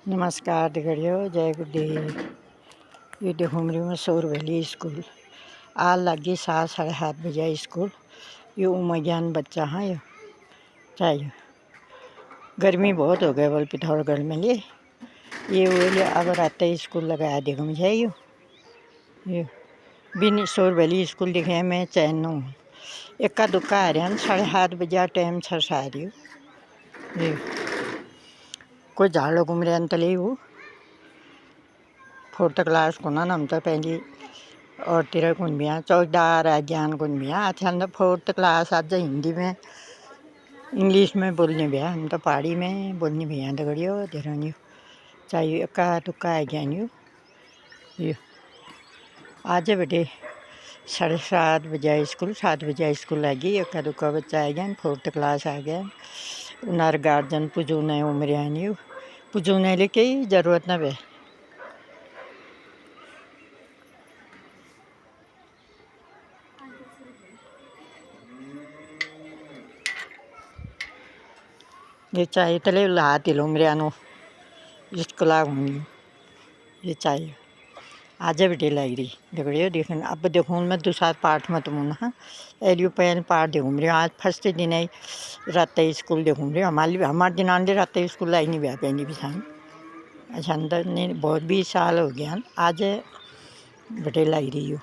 नमस्कार दगड़ियों, जय गुरुदेव। ये देखो मेरी में सौर वैली स्कूल आ लगी 7-7:30 स्कूल। ये उमा ज्ञान बच्चा हाँ ये चाहिए। गर्मी बहुत हो गया बोल पिथौरागढ़ में ये वो अब रहते स्कूल लगाया देखो मुझे ये बिन सौर वैली स्कूल दिखे मैं चैन हूँ। इक्का दुक्का आ रहा 7:30 टाइम छा रही हूँ। ये कोई झाड़ घूम रहे तले वो 4th क्लास को ना हम तो पहली और तेरा कौन भी चौकीदार है ज्ञान कौन भी अच्छा हम तो 4th क्लास आज हिंदी में इंग्लिश में बोलने भी हम तो पहाड़ी में बोलने भी दगड़ियों देरानी चाहिए इक्का दुक्का है ज्ञान ये आज बेटे 7:30 स्कूल 7 बजे स्कूल आ गई। इक्का दुक्का बच्चा आ गया 4th क्लास आ गया। उनार गार्जन पुजूने उम्र आनी पुजूने लेके जरूरत ना बे। ये चाहिए तले लाती लो मेरे आनो स्कूला घूमी ये चाहिए आज बेटे लग रही देखिए देखन अब देखो मैं दूसरा पाठ में तुम ना एलियो पहन पाठ देखूँ मेरे आज फर्स्ट दिन आई रात स्कूल देखूँ मेरे हमारे दिन आंदे रात स्कूल आई नहीं ब्याह पहनी बिछान अच्छा अंदर ने बहुत 20 साल हो गया आज बेटे लग रही हूँ।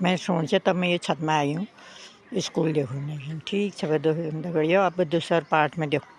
मैं सोचे तब मैं ये छत में आई हूँ स्कूल देखूँ नहीं ठीक सब बढ़िया अब दूसरा पाठ में देखो।